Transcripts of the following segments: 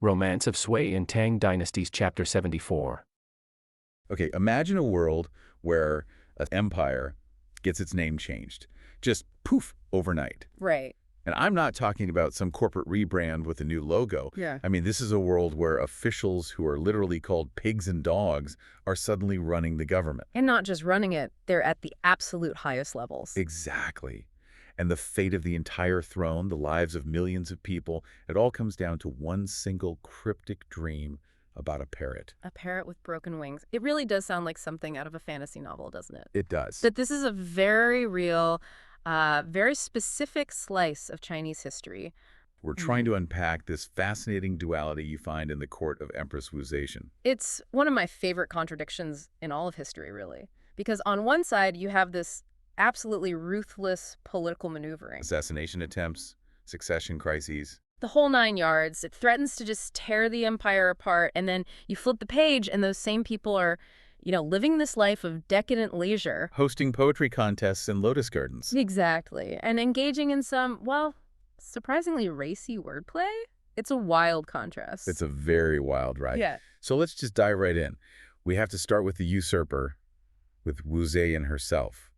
Romance of Sui and Tang Dynasties, Chapter 74. Okay, imagine a world where an empire gets its name changed. Just poof, overnight. Right. And I'm not talking about some corporate rebrand with a new logo. Yeah. I mean, this is a world where officials who are literally called pigs and dogs are suddenly running the government. And not just running it, they're at the absolute highest levels. Exactly. And the fate of the entire throne, the lives of millions of people, it all comes down to one single cryptic dream about a parrot. A parrot with broken wings. It really does sound like something out of a fantasy novel, doesn't it? It does. But this is a very real, very specific slice of Chinese history. We're trying to unpack this fascinating duality you find in the court of Empress Wu Zetian. It's one of my favorite contradictions in all of history, really. Because on one side, you have this absolutely ruthless political maneuvering. Assassination attempts, succession crises. The whole 9 yards. It threatens to just tear the empire apart. And then you flip the page and those same people are, living this life of decadent leisure. Hosting poetry contests in lotus gardens. Exactly. And engaging in some, surprisingly racy wordplay. It's a wild contrast. It's a very wild ride. Yeah. So let's just dive right in. We have to start with the usurper, with Wu Zetian herself.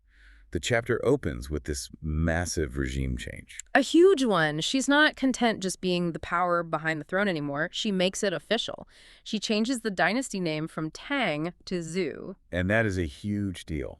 The chapter opens with this massive regime change. A huge one. She's not content just being the power behind the throne anymore. She makes it official. She changes the dynasty name from Tang to Zhu. And that is a huge deal.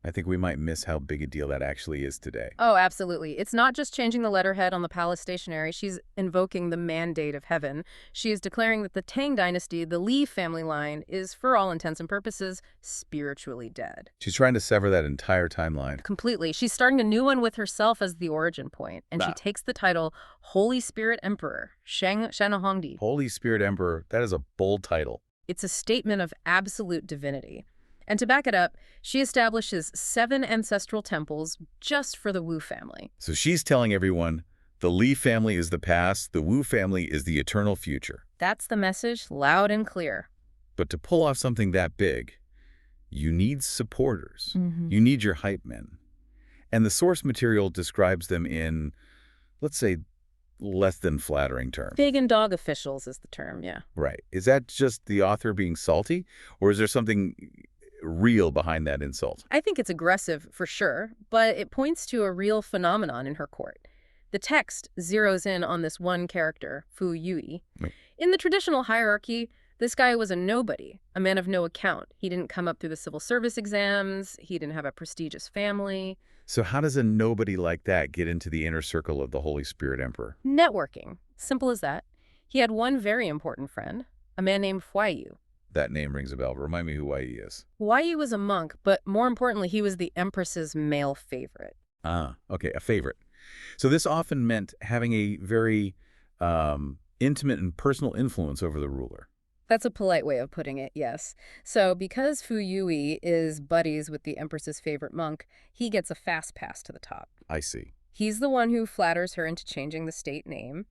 I think we might miss how big a deal that actually is today. Oh, absolutely. It's not just changing the letterhead on the palace stationery. She's invoking the mandate of heaven. She is declaring that the Tang dynasty, the Li family line, is, for all intents and purposes, spiritually dead. She's trying to sever that entire timeline. Completely. She's starting a new one with herself as the origin point, and she takes the title Holy Spirit Emperor, Shang Hongdi. Holy Spirit Emperor, that is a bold title. It's a statement of absolute divinity. And to back it up, she establishes 7 ancestral temples just for the Wu family. So she's telling everyone, the Li family is the past, the Wu family is the eternal future. That's the message, loud and clear. But to pull off something that big, you need supporters. You need your hype men. And the source material describes them in, let's say, less than flattering terms. Pig and dog officials is the term, yeah. Right. Is that just the author being salty? Or is there something real behind that insult? I think it's aggressive for sure, but it points to a real phenomenon in her court. The text zeroes in on this one character, Fu Yui. Right. In the traditional hierarchy, this guy was a nobody, a man of no account. He didn't come up through the civil service exams. He didn't have a prestigious family. So how does a nobody like that get into the inner circle of the Holy Spirit Emperor? Networking. Simple as that. He had one very important friend, a man named Huaiyu. That name rings a bell. Remind me who Wai is. Huaiyu was a monk, but more importantly, he was the Empress's male favorite. Ah, okay, a favorite. So this often meant having a very intimate and personal influence over the ruler. That's a polite way of putting it, yes. So because Fu Yui is buddies with the Empress's favorite monk, he gets a fast pass to the top. I see. He's the one who flatters her into changing the state name,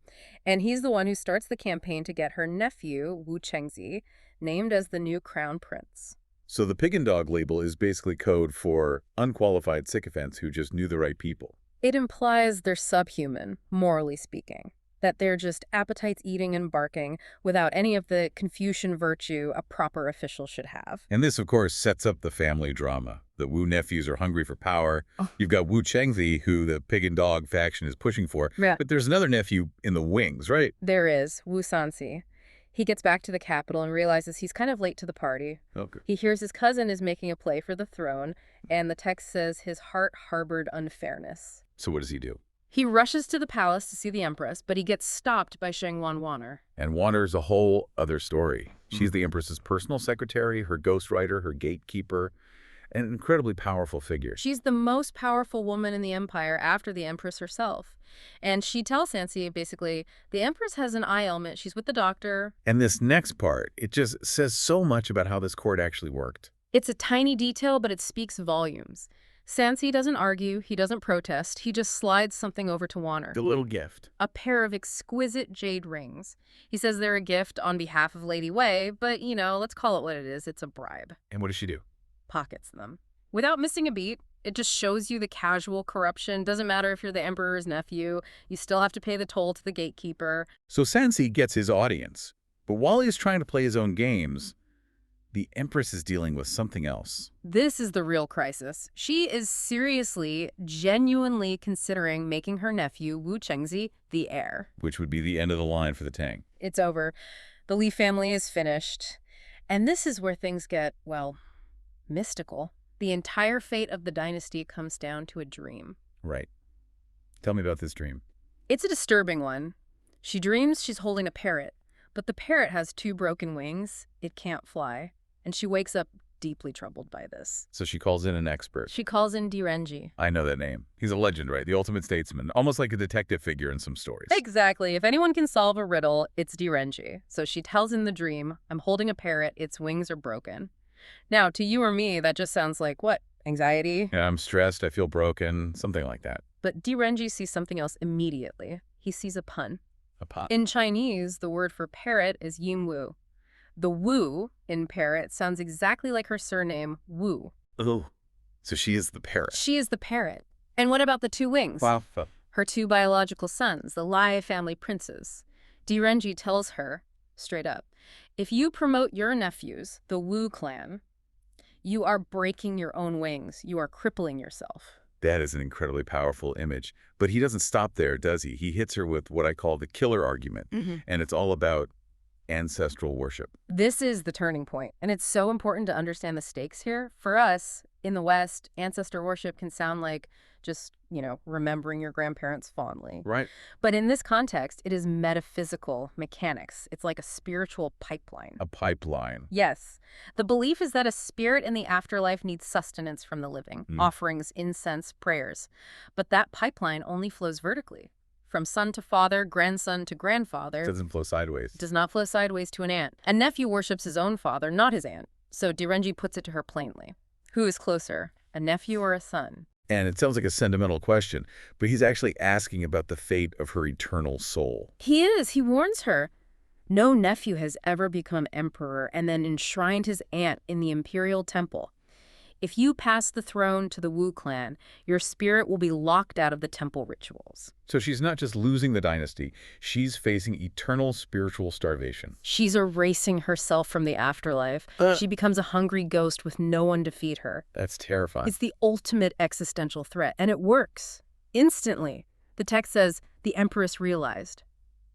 and he's the one who starts the campaign to get her nephew, Wu Chengzi, named as the new crown prince. So the pig and dog label is basically code for unqualified sycophants who just knew the right people. It implies they're subhuman, morally speaking, that they're just appetites eating and barking without any of the Confucian virtue a proper official should have. And this, of course, sets up the family drama. The Wu nephews are hungry for power. You've got Wu Chengzi, who the pig and dog faction is pushing for. Yeah. But there's another nephew in the wings, right? There is, Wu Sanxi. He gets back to the capital and realizes he's kind of late to the party. Okay. He hears his cousin is making a play for the throne, and the text says his heart harbored unfairness. So what does he do? He rushes to the palace to see the Empress, but he gets stopped by Shengwan Wanner. And Wander's a whole other story. She's the Empress's personal secretary, her ghostwriter, her gatekeeper, an incredibly powerful figure. She's the most powerful woman in the empire after the Empress herself. And she tells Sanxi, basically, the Empress has an eye ailment. She's with the doctor. And this next part, it just says so much about how this court actually worked. It's a tiny detail, but it speaks volumes. Sanxi doesn't argue, he doesn't protest, he just slides something over to Wanner. The little gift. A pair of exquisite jade rings. He says they're a gift on behalf of Lady Wei, but, let's call it what it is. It's a bribe. And what does she do? Pockets them. Without missing a beat, it just shows you the casual corruption. Doesn't matter if you're the emperor's nephew, you still have to pay the toll to the gatekeeper. So Sanxi gets his audience. But while he's trying to play his own games, the Empress is dealing with something else. This is the real crisis. She is seriously, genuinely considering making her nephew, Wu Chengzi, the heir. Which would be the end of the line for the Tang. It's over. The Li family is finished. And this is where things get, well, mystical. The entire fate of the dynasty comes down to a dream. Right. Tell me about this dream. It's a disturbing one. She dreams she's holding a parrot, but the parrot has 2 broken wings. It can't fly. And she wakes up deeply troubled by this. So she calls in an expert. She calls in Direnji. I know that name. He's a legend, right? The ultimate statesman, almost like a detective figure in some stories. Exactly. If anyone can solve a riddle, it's Direnji. So she tells in the dream, I'm holding a parrot, its wings are broken. Now, to you or me, that just sounds like, what, anxiety? Yeah, I'm stressed, I feel broken, something like that. But Direnji sees something else immediately. He sees a pun. A pot. In Chinese, the word for parrot is yin-wu. The Wu in parrot sounds exactly like her surname, Wu. Oh, so she is the parrot. She is the parrot. And what about the 2 wings? Wow. Her 2 biological sons, the Lai family princes. Direnji tells her, straight up, if you promote your nephews, the Wu clan, you are breaking your own wings. You are crippling yourself. That is an incredibly powerful image. But he doesn't stop there, does he? He hits her with what I call the killer argument. And it's all about ancestral worship. This is the turning point, and it's so important to understand the stakes here. For us, in the West, ancestor worship can sound like just, remembering your grandparents fondly. Right. But in this context, it is metaphysical mechanics. It's like a spiritual pipeline. A pipeline. Yes. The belief is that a spirit in the afterlife needs sustenance from the living, offerings, incense, prayers. But that pipeline only flows vertically. From son to father, grandson to grandfather. It doesn't flow sideways. Does not flow sideways to an aunt. A nephew worships his own father, not his aunt. So Direnji puts it to her plainly. Who is closer, a nephew or a son? And it sounds like a sentimental question, but he's actually asking about the fate of her eternal soul. He is. He warns her. No nephew has ever become emperor and then enshrined his aunt in the imperial temple. If you pass the throne to the Wu clan, your spirit will be locked out of the temple rituals. So she's not just losing the dynasty, she's facing eternal spiritual starvation. She's erasing herself from the afterlife. She becomes a hungry ghost with no one to feed her. That's terrifying. It's the ultimate existential threat, and it works. Instantly. The text says, the Empress realized.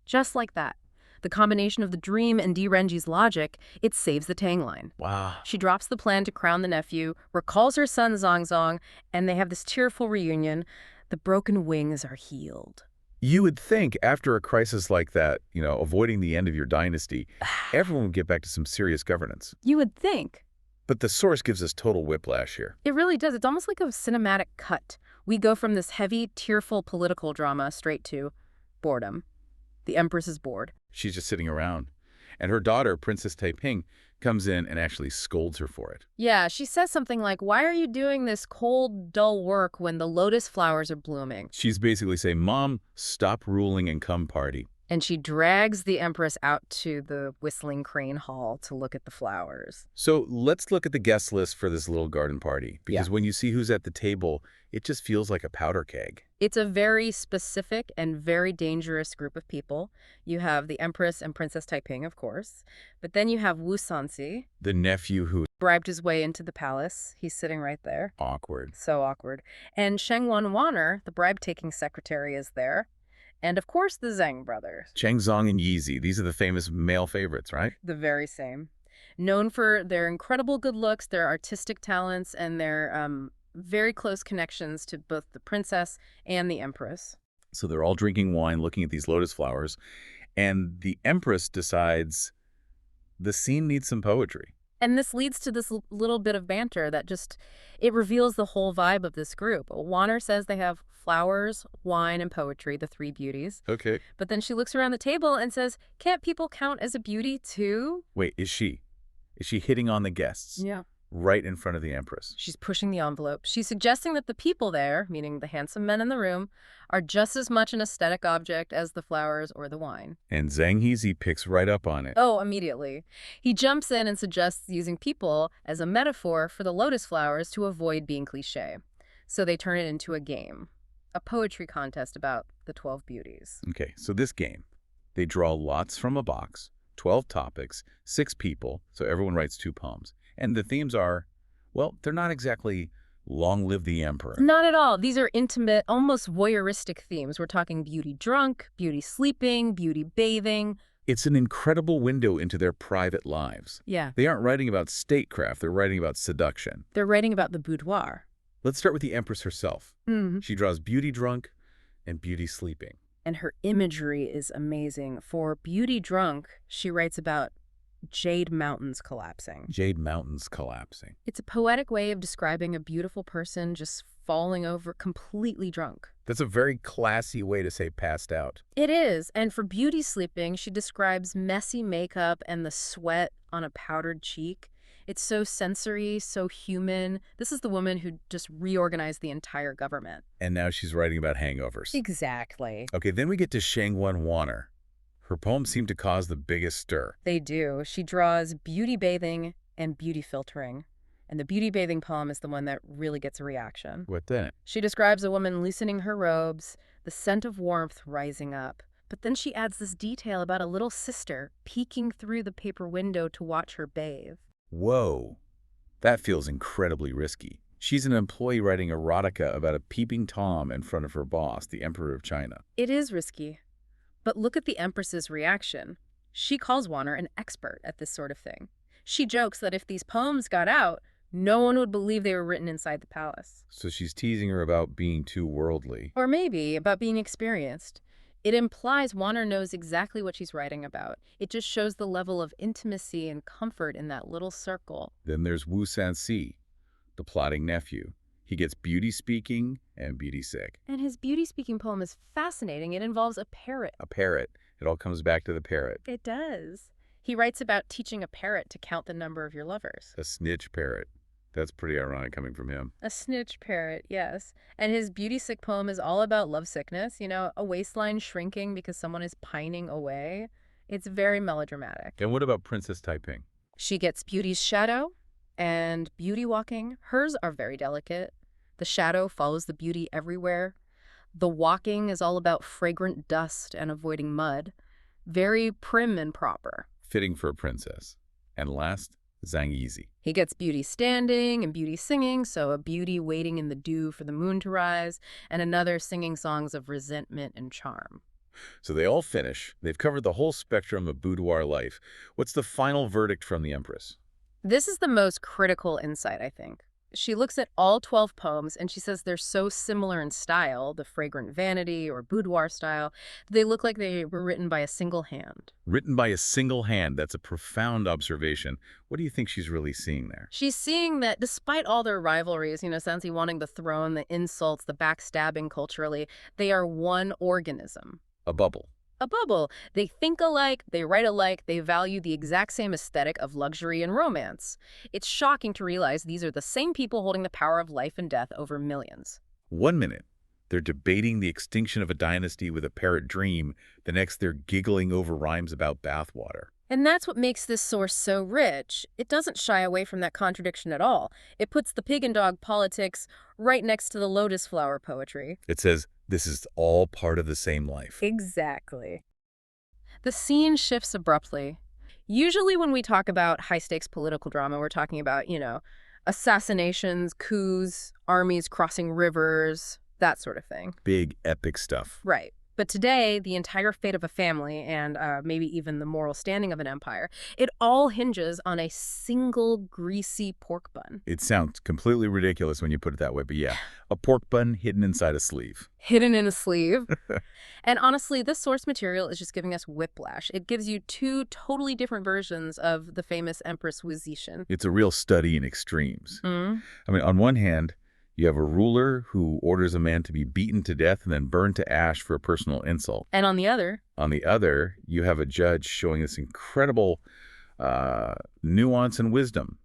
Just like that. The combination of the dream and Direnji's logic, it saves the Tang line. Wow. She drops the plan to crown the nephew, recalls her son Zongzong, and they have this tearful reunion. The broken wings are healed. You would think after a crisis like that, avoiding the end of your dynasty, everyone would get back to some serious governance. You would think. But the source gives us total whiplash here. It really does. It's almost like a cinematic cut. We go from this heavy, tearful political drama straight to boredom. The Empress is bored. She's just sitting around. And her daughter, Princess Taiping, comes in and actually scolds her for it. Yeah, she says something like, why are you doing this cold, dull work when the lotus flowers are blooming? She's basically saying, Mom, stop ruling and come party. And she drags the Empress out to the Whistling Crane Hall to look at the flowers. So let's look at the guest list for this little garden party. Because when you see who's at the table, it just feels like a powder keg. It's a very specific and very dangerous group of people. You have the Empress and Princess Taiping, of course. But then you have Wu Sanxi. The nephew who Bribed his way into the palace. He's sitting right there. awkward. So awkward. And Sheng Wanwaner, the bribe-taking secretary, is there. And of course, the Zhang brothers. Cheng Zong and Yizi, these are the famous male favorites, right? The very same. Known for their incredible good looks, their artistic talents, and their very close connections to both the princess and the Empress. So they're all drinking wine, looking at these lotus flowers, and the Empress decides the scene needs some poetry. And this leads to this little bit of banter that it reveals the whole vibe of this group. Wanner says they have flowers, wine, and poetry, the 3 beauties. Okay. But then she looks around the table and says, can't people count as a beauty too? Wait, is she hitting on the guests? Yeah. Right in front of the Empress. She's pushing the envelope. She's suggesting that the people there, meaning the handsome men in the room, are just as much an aesthetic object as the flowers or the wine. And Zhang Yizi picks right up on it. Oh, immediately. He jumps in and suggests using people as a metaphor for the lotus flowers to avoid being cliché. So they turn it into a game, a poetry contest about the 12 beauties. Okay, so this game, they draw lots from a box. 12 topics, 6 people, so everyone writes 2 poems. And the themes are, well, they're not exactly long live the emperor. Not at all. These are intimate, almost voyeuristic themes. We're talking beauty drunk, beauty sleeping, beauty bathing. It's an incredible window into their private lives. Yeah. They aren't writing about statecraft, they're writing about seduction. They're writing about the boudoir. Let's start with the empress herself. She draws beauty drunk and beauty sleeping. And her imagery is amazing. For Beauty Drunk, she writes about jade mountains collapsing. Jade mountains collapsing. It's a poetic way of describing a beautiful person just falling over completely drunk. That's a very classy way to say passed out. It is. And for Beauty Sleeping, she describes messy makeup and the sweat on a powdered cheek. It's so sensory, so human. This is the woman who just reorganized the entire government. And now she's writing about hangovers. Exactly. Okay, then we get to Shangwen Wanner. Her poems seem to cause the biggest stir. They do. She draws beauty bathing and beauty filtering. And the beauty bathing poem is the one that really gets a reaction. What then? She describes a woman loosening her robes, the scent of warmth rising up. But then she adds this detail about a little sister peeking through the paper window to watch her bathe. Whoa, that feels incredibly risky. She's an employee writing erotica about a peeping Tom in front of her boss, the Emperor of China. It is risky. But look at the Empress's reaction. She calls Warner an expert at this sort of thing. She jokes that if these poems got out, no one would believe they were written inside the palace. So she's teasing her about being too worldly. Or maybe about being experienced. It implies Warner knows exactly what she's writing about. It just shows the level of intimacy and comfort in that little circle. Then there's Wu Sanxi, the plotting nephew. He gets beauty speaking and beauty sick. And his beauty speaking poem is fascinating. It involves a parrot. A parrot. It all comes back to the parrot. It does. He writes about teaching a parrot to count the number of your lovers. A snitch parrot. That's pretty ironic coming from him. A snitch parrot, yes. And his beauty sick poem is all about lovesickness, a waistline shrinking because someone is pining away. It's very melodramatic. And what about Princess Taiping? She gets beauty's shadow and beauty walking. Hers are very delicate. The shadow follows the beauty everywhere. The walking is all about fragrant dust and avoiding mud. Very prim and proper. Fitting for a princess. And last, Zhang Yizi. He gets beauty standing and beauty singing, so a beauty waiting in the dew for the moon to rise, and another singing songs of resentment and charm. So they all finish. They've covered the whole spectrum of boudoir life. What's the final verdict from the Empress? This is the most critical insight, I think. She looks at all 12 poems and she says they're so similar in style, the fragrant vanity or boudoir style, they look like they were written by a single hand. Written by a single hand. That's a profound observation. What do you think she's really seeing there? She's seeing that despite all their rivalries, Sansi wanting the throne, the insults, the backstabbing culturally, they are one organism. A bubble. A bubble. They think alike, they write alike, they value the exact same aesthetic of luxury and romance. It's shocking to realize these are the same people holding the power of life and death over millions. 1 minute, they're debating the extinction of a dynasty with a parrot dream. The next, they're giggling over rhymes about bathwater. And that's what makes this source so rich. It doesn't shy away from that contradiction at all. It puts the pig and dog politics right next to the lotus flower poetry. It says, this is all part of the same life. Exactly. The scene shifts abruptly. Usually when we talk about high-stakes political drama, we're talking about, assassinations, coups, armies crossing rivers, that sort of thing. Big, epic stuff. Right. But today, the entire fate of a family and maybe even the moral standing of an empire, it all hinges on a single greasy pork bun. It sounds completely ridiculous when you put it that way, but yeah, a pork bun hidden inside a sleeve. Hidden in a sleeve. And honestly, this source material is just giving us whiplash. It gives you two totally different versions of the famous Empress Wu Zetian. It's a real study in extremes. Mm. I mean, on one hand, you have a ruler who orders a man to be beaten to death and then burned to ash for a personal insult. And on the other, you have a judge showing this incredible nuance and wisdom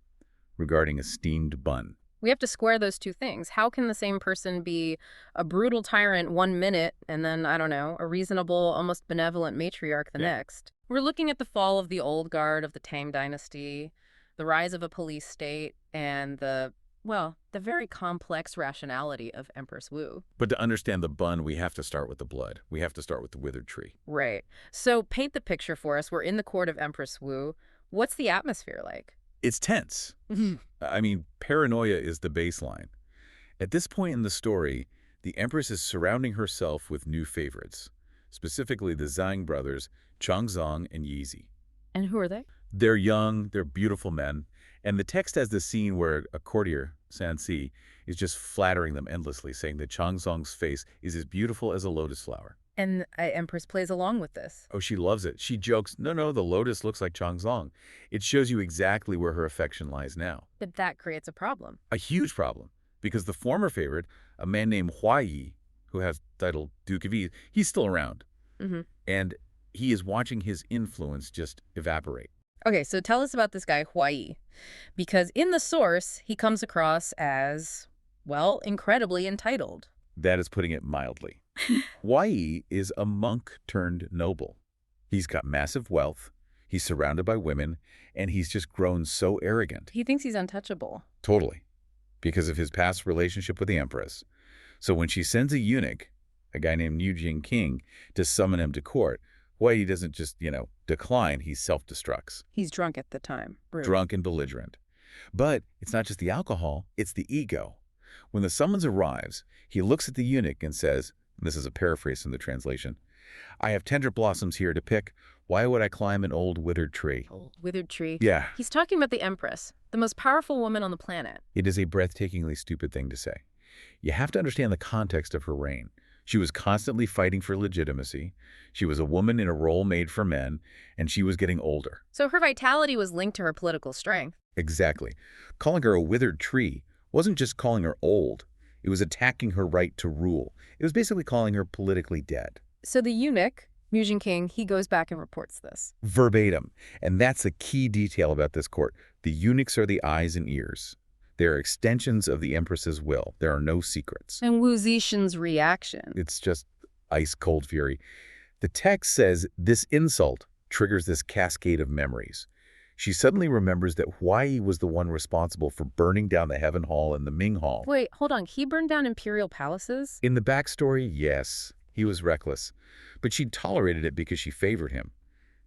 regarding a steamed bun. we have to square those two things. How can the same person be a brutal tyrant 1 minute and then, I don't know, a reasonable, almost benevolent matriarch the next? We're looking at the fall of the old guard of the Tang dynasty, the rise of a police state, and the well, the very complex rationality of Empress Wu. But to understand the bun, we have to start with the blood. We have to start with the withered tree. Right. So paint the picture for us. We're in the court of Empress Wu. What's the atmosphere like? It's tense. I mean, paranoia is the baseline. At this point in the story, the Empress is surrounding herself with new favorites, specifically the Zhang brothers, Changzong and Yizi. And who are they? They're young, they're beautiful men, and the text has the scene where a courtier, Sanxi, is just flattering them endlessly, saying that Changzong's face is as beautiful as a lotus flower. And Empress plays along with this. Oh, she loves it. She jokes, no, the lotus looks like Changzong. It shows you exactly where her affection lies now. But that creates a problem. A huge problem, because the former favorite, a man named Huai, who has the title Duke of Yi, he's still around. And he is watching his influence just evaporate. Okay, so tell us about this guy, Huai. Because in the source, he comes across as, well, incredibly entitled. That is putting it mildly. Huai is a monk turned noble. He's got massive wealth, he's surrounded by women, and he's just grown so arrogant. He thinks he's untouchable. Totally. Because of his past relationship with the Empress. So when she sends a eunuch, a guy named Yu King, to summon him to court, Huai doesn't just, decline, he self-destructs. He's drunk at the time. Rude. Drunk and belligerent. But it's not just the alcohol, it's the ego. When the summons arrives, he looks at the eunuch and says, and this is a paraphrase from the translation, "I have tender blossoms here to pick. Why would I climb an old withered tree?" Old withered tree. Yeah. He's talking about the Empress, the most powerful woman on the planet. It is a breathtakingly stupid thing to say. You have to understand the context of her reign. She was constantly fighting for legitimacy. She was a woman in a role made for men, and she was getting older. So her vitality was linked to her political strength. Exactly. Calling her a withered tree wasn't just calling her old. It was attacking her right to rule. It was basically calling her politically dead. So the eunuch, Mu King, he goes back and reports this. Verbatim. And that's a key detail about this court. The eunuchs are the eyes and ears. They are extensions of the Empress's will. There are no secrets. And Wu Zetian's reaction. It's just ice-cold fury. The text says this insult triggers this cascade of memories. She suddenly remembers that Huai was the one responsible for burning down the Heaven Hall and the Ming Hall. Wait, hold on. He burned down imperial palaces? In the backstory, yes, he was reckless. But she tolerated it because she favored him.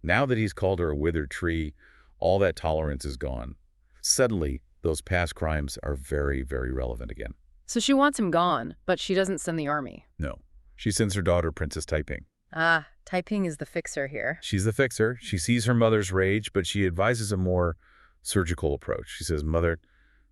Now that he's called her a withered tree, all that tolerance is gone. Suddenly, those past crimes are very, very relevant again. So she wants him gone, but she doesn't send the army. No. She sends her daughter, Princess Taiping. Ah, Taiping is the fixer here. She's the fixer. She sees her mother's rage, but she advises a more surgical approach. She says, "Mother,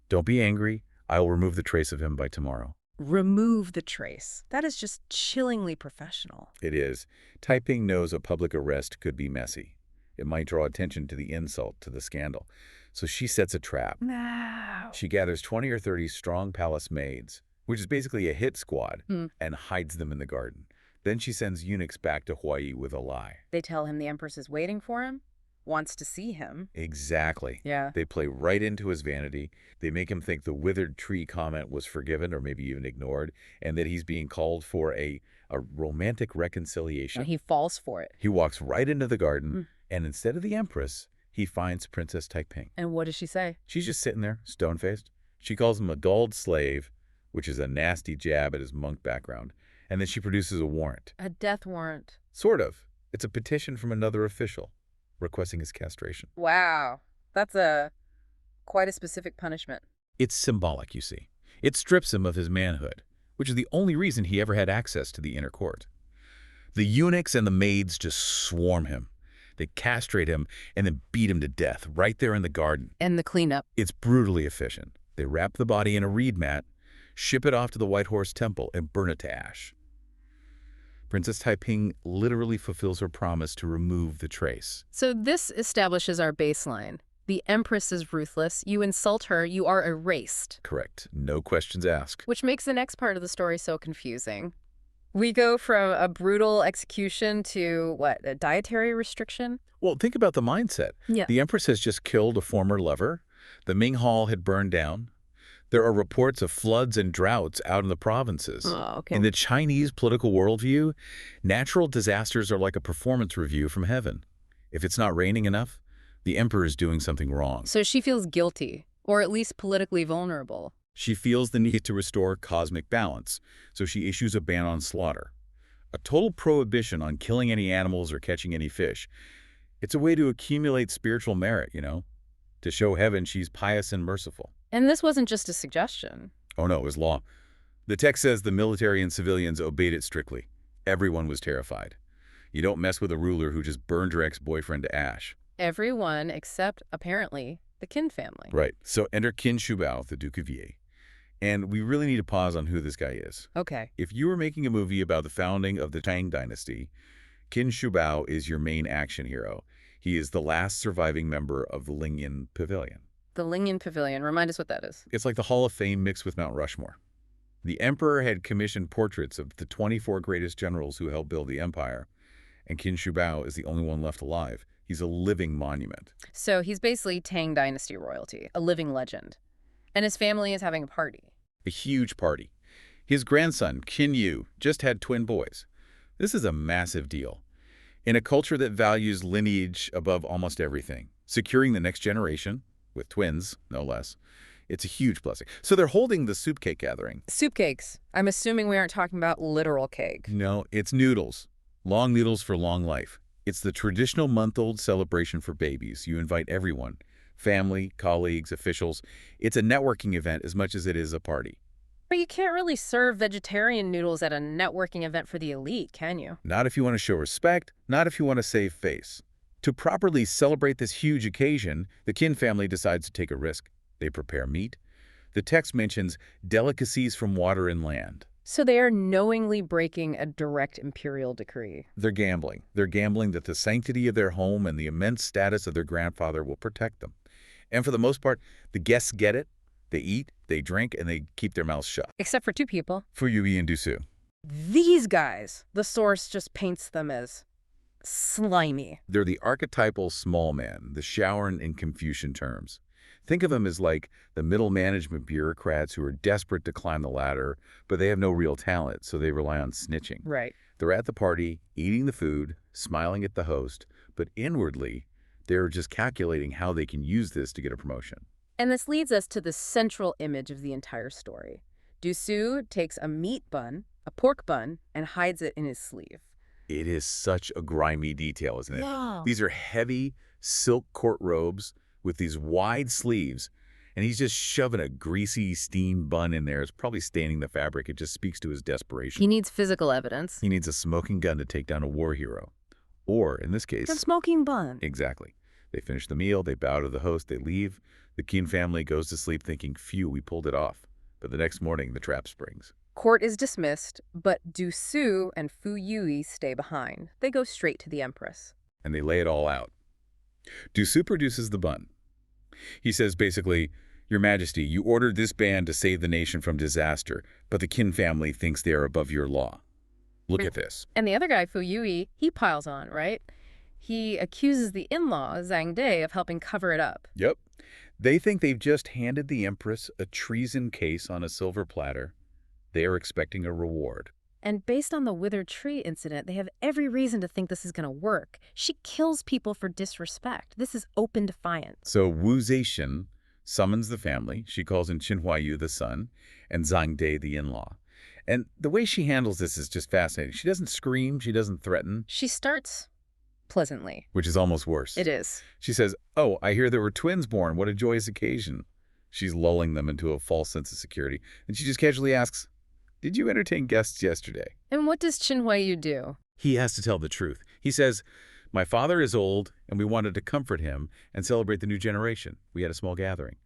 don't be angry. I will remove the trace of him by tomorrow." Remove the trace. That is just chillingly professional. It is. Taiping knows a public arrest could be messy. It might draw attention to the insult, to the scandal. So she sets a trap. No. She gathers 20 or 30 strong palace maids, which is basically a hit squad, and hides them in the garden. Then she sends eunuchs back to Huai with a lie. They tell him the Empress is waiting for him, wants to see him. Exactly. Yeah. They play right into his vanity. They make him think the withered tree comment was forgiven or maybe even ignored, and that he's being called for a romantic reconciliation. And he falls for it. He walks right into the garden, and instead of the Empress, he finds Princess Taiping. And what does she say? She's just sitting there, stone-faced. She calls him a dulled slave, which is a nasty jab at his monk background. And then she produces a warrant. A death warrant. Sort of. It's a petition from another official requesting his castration. Wow. That's quite a specific punishment. It's symbolic, you see. It strips him of his manhood, which is the only reason he ever had access to the inner court. The eunuchs and the maids just swarm him. They castrate him and then beat him to death right there in the garden. And the cleanup. It's brutally efficient. They wrap the body in a reed mat, ship it off to the White Horse Temple, and burn it to ash. Princess Taiping literally fulfills her promise to remove the trace. So this establishes our baseline. The Empress is ruthless. You insult her, you are erased. Correct. No questions asked. Which makes the next part of the story so confusing. We go from a brutal execution to, what, a dietary restriction? Well, think about the mindset. Yeah. The Empress has just killed a former lover. The Ming Hall had burned down. There are reports of floods and droughts out in the provinces. Oh, okay. In the Chinese political worldview, natural disasters are like a performance review from heaven. If it's not raining enough, the emperor is doing something wrong. So she feels guilty, or at least politically vulnerable. She feels the need to restore cosmic balance, so she issues a ban on slaughter. A total prohibition on killing any animals or catching any fish. It's a way to accumulate spiritual merit, to show heaven she's pious and merciful. And this wasn't just a suggestion. Oh no, it was law. The text says the military and civilians obeyed it strictly. Everyone was terrified. You don't mess with a ruler who just burned her ex-boyfriend to ash. Everyone except, apparently, the Qin family. Right. So enter Qin Shubao, the Duke of Yi. And we really need to pause on who this guy is. Okay. If you were making a movie about the founding of the Tang Dynasty, Qin Shubao is your main action hero. He is the last surviving member of the Lingyan Pavilion. The Lingyan Pavilion. Remind us what that is. It's like the Hall of Fame mixed with Mount Rushmore. The emperor had commissioned portraits of the 24 greatest generals who helped build the empire, and Qin Shubao is the only one left alive. He's a living monument. So he's basically Tang Dynasty royalty, a living legend. And his family is having a party. A huge party. His grandson, Qin Yu, just had twin boys. This is a massive deal. In a culture that values lineage above almost everything, securing the next generation, with twins, no less, it's a huge blessing. So they're holding the soup cake gathering. Soup cakes. I'm assuming we aren't talking about literal cake. No, it's noodles. Long noodles for long life. It's the traditional month-old celebration for babies. You invite everyone. Family, colleagues, officials. It's a networking event as much as it is a party. But you can't really serve vegetarian noodles at a networking event for the elite, can you? Not if you want to show respect, not if you want to save face. To properly celebrate this huge occasion, the Qin family decides to take a risk. They prepare meat. The text mentions delicacies from water and land. So they are knowingly breaking a direct imperial decree. They're gambling. They're gambling that the sanctity of their home and the immense status of their grandfather will protect them. And for the most part, the guests get it. They eat, they drink, and they keep their mouths shut. Except for two people. Fu Yui and Du Su. These guys, the source just paints them as slimy. They're the archetypal small man, the Shaoran in Confucian terms. Think of them as like the middle management bureaucrats who are desperate to climb the ladder, but they have no real talent, so they rely on snitching. Right. They're at the party, eating the food, smiling at the host, but inwardly, they're just calculating how they can use this to get a promotion. And this leads us to the central image of the entire story. Du Su takes a meat bun, a pork bun, and hides it in his sleeve. It is such a grimy detail, isn't it? Yeah. These are heavy silk court robes with these wide sleeves, and he's just shoving a greasy, steamed bun in there. It's probably staining the fabric. It just speaks to his desperation. He needs physical evidence. He needs a smoking gun to take down a war hero. Or, in this case... The smoking bun. Exactly. They finish the meal, they bow to the host, they leave. The Qin family goes to sleep thinking, phew, we pulled it off. But the next morning, the trap springs. Court is dismissed, but Du Su and Fu Yui stay behind. They go straight to the Empress. And they lay it all out. Du Su produces the bun. He says basically, Your Majesty, you ordered this band to save the nation from disaster, but the Qin family thinks they are above your law. Look at this. And the other guy, Fu Yui, he piles on, right? He accuses the in-law, Zhang De, of helping cover it up. Yep. They think they've just handed the Empress a treason case on a silver platter. They are expecting a reward. And based on the withered tree incident, they have every reason to think this is going to work. She kills people for disrespect. This is open defiance. So Wu Zetian summons the family. She calls in Qin Huaiyu, the son, and Zhang De, the in-law. And the way she handles this is just fascinating. She doesn't scream. She doesn't threaten. She starts pleasantly. Which is almost worse. It is. She says, oh, I hear there were twins born. What a joyous occasion. She's lulling them into a false sense of security. And she just casually asks, did you entertain guests yesterday? And what does Qin Huaiyu do? He has to tell the truth. He says, my father is old, and we wanted to comfort him and celebrate the new generation. We had a small gathering.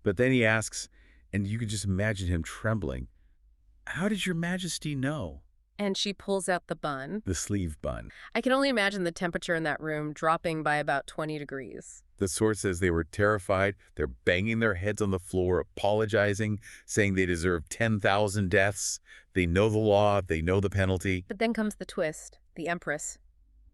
But then he asks, and you can just imagine him trembling, how did your majesty know? And she pulls out the bun. The sleeve bun. I can only imagine the temperature in that room dropping by about 20 degrees. The source says they were terrified. They're banging their heads on the floor, apologizing, saying they deserve 10,000 deaths. They know the law. They know the penalty. But then comes the twist. The Empress.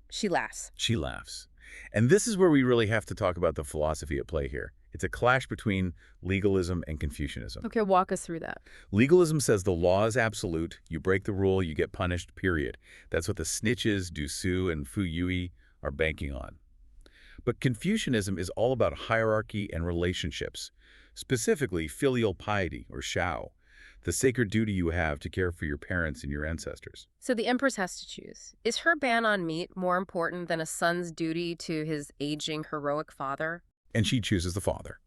She laughs. She laughs. And this is where we really have to talk about the philosophy at play here. It's a clash between legalism and Confucianism. Okay, walk us through that. Legalism says the law is absolute. You break the rule, you get punished, period. That's what the snitches, Du Su and Fu Yui, are banking on. But Confucianism is all about hierarchy and relationships. specifically filial piety, or Shao, the sacred duty you have to care for your parents and your ancestors. So the Empress has to choose. Is her ban on meat more important than a son's duty to his aging, heroic father? And she chooses the father.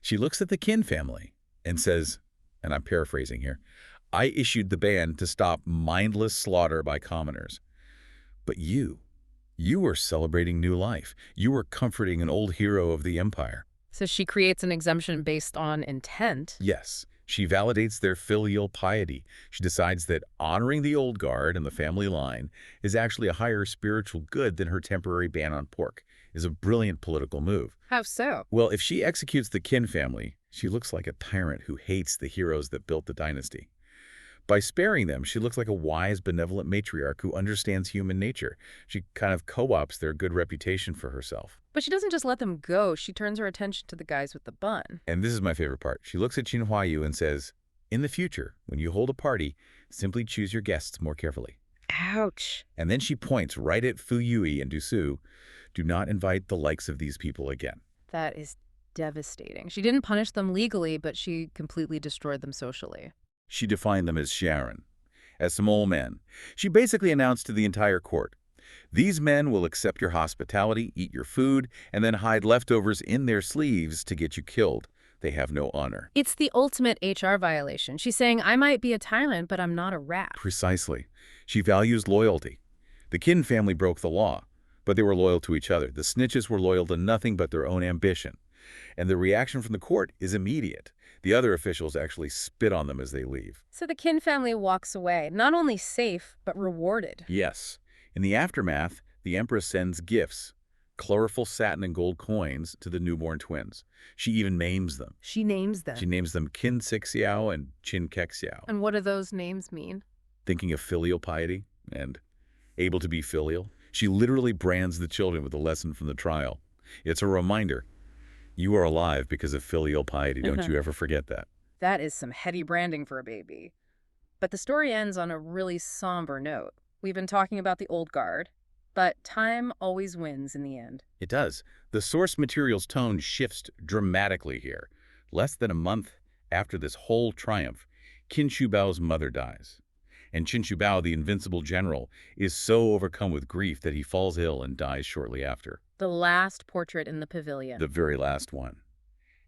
She looks at the Qin family and says, and I'm paraphrasing here, "I issued the ban to stop mindless slaughter by commoners. But you were celebrating new life. You were comforting an old hero of the empire." So she creates an exemption based on intent. Yes, she validates their filial piety. She decides that honoring the old guard and the family line is actually a higher spiritual good than her temporary ban on pork. Is a brilliant political move. How so? Well, if she executes the Qin family, she looks like a tyrant who hates the heroes that built the dynasty. By sparing them, she looks like a wise, benevolent matriarch who understands human nature. She kind of co-ops their good reputation for herself. But she doesn't just let them go. She turns her attention to the guys with the bun. And this is my favorite part. She looks at Qin Huayu and says, "In the future, when you hold a party, simply choose your guests more carefully." Ouch. And then she points right at Fu Yui and Du Su. "Do not invite the likes of these people again." That is devastating. She didn't punish them legally, but she completely destroyed them socially. She defined them as Sharon, as some old men. She basically announced to the entire court, "These men will accept your hospitality, eat your food, and then hide leftovers in their sleeves to get you killed. They have no honor." It's the ultimate HR violation. She's saying, I might be a tyrant, but I'm not a rat. Precisely. She values loyalty. The Qin family broke the law, but they were loyal to each other. The snitches were loyal to nothing but their own ambition. And the reaction from the court is immediate. The other officials actually spit on them as they leave. So the Qin family walks away, not only safe, but rewarded. Yes. In the aftermath, the Empress sends gifts, colorful satin and gold coins, to the newborn twins. She even names them. She names them. She names them Qin Sixiao and Qin Kexiao. And what do those names mean? Thinking of filial piety and able to be filial, she literally brands the children with a lesson from the trial. It's a reminder. You are alive because of filial piety. Don't you ever forget that. That is some heady branding for a baby. But the story ends on a really somber note. We've been talking about the old guard, but time always wins in the end. It does. The source material's tone shifts dramatically here. Less than a month after this whole triumph, Qin Shubao's mother dies. And Qin Shubao, the invincible general, is so overcome with grief that he falls ill and dies shortly after. The last portrait in the pavilion. The very last one.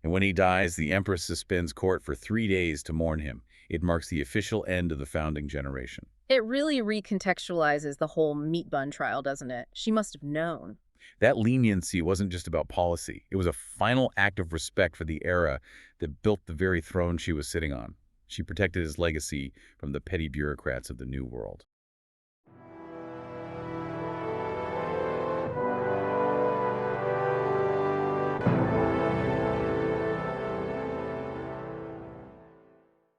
And when he dies, the Empress suspends court for 3 days to mourn him. It marks the official end of the founding generation. It really recontextualizes the whole meat bun trial, doesn't it? She must have known. That leniency wasn't just about policy. It was a final act of respect for the era that built the very throne she was sitting on. She protected his legacy from the petty bureaucrats of the New World.